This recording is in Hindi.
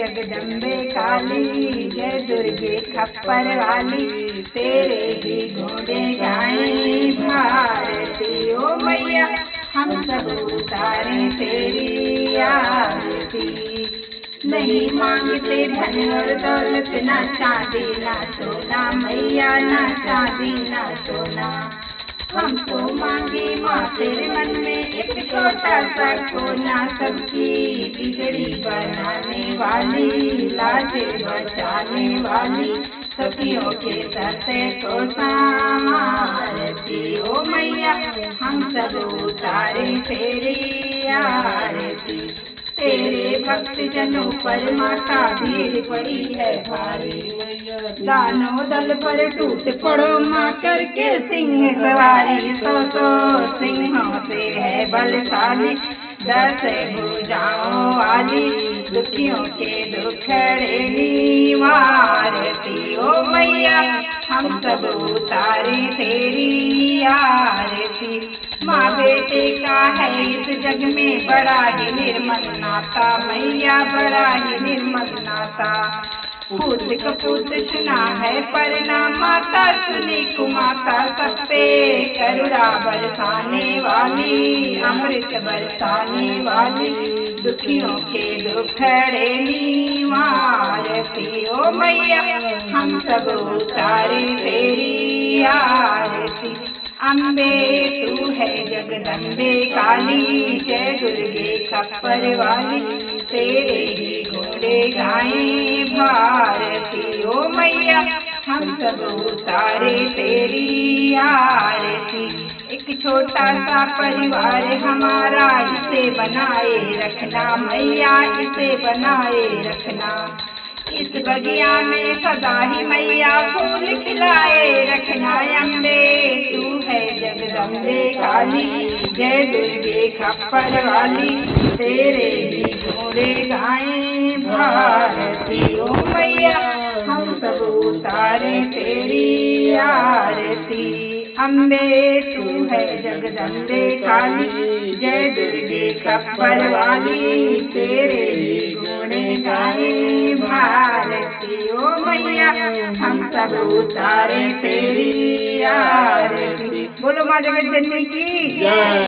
जगदम्बे काली, जय दुर्गे खप्पर वाली, तेरे ही घोड़े गाएं भारती। ओ मैया हम सब उतारे तेरी आरती। नहीं मांगते धन और दौलत, ना चांदी ना सोना मैया, ना चांदी ना सोना। हमको मांगे माँ तेरे मन में एक छोटा सा कोना, सबकी बिगड़ी बनाने वाली, लाजे बचाने वाली, सखियों के सत्य को संवारती। ओ मैया हम सब उतारे तेरी आरती। तेरे भक्त जनों पर माता भीड़ पड़ी है भारी, दानों दल पर टूट पड़ो माँ करके सिंह सवारी। सौ सिंहों से है बलशाली, 10 भुजाओं वाली, दुखियों के दुखड़े निवारती। ओ मैया हम सब उतारे तेरी आरती। माँ बेटे का है इस जग में बड़ा ही निर्मल नाता मैया, बड़ा ही निर्मल नाता। पूत कपूत सुना है परना, माता सुनी कुमाता, सब पे करुणा बरसाने वाली, अमृत बरसाने वाली, दुखियों के दुखड़े निवारती। ओ मैया हम सब उतारे तेरी आरती। अम्बे तू है जगदम्बे काली, जय दुर्गे खप्पर वाली, तेरे ही घोड़े गाएं भारती। ओ मैया हम सब उतारे तेरी आरती। एक छोटा सा परिवार हमारा, इसे बनाए रखना मैया, इसे बनाए रखना। इस बगिया में सदा ही मैया फूल खिलाए रखना। अम्बे तू है जगदम्बे काली, जय दुर्गे खप्पर वाली, तेरे ही घोड़े गाएं भारती। ओ मैया हम सब उतारे तेरी आरती। अम्बे तू है जगदम्बे काली, जय दुर्गे खप्पर वाली, तेरे ही घोड़े गाएं भारती। ओ मैया हम सब उतारे तेरी आरती। बोलो माँ जगत जननी की जय।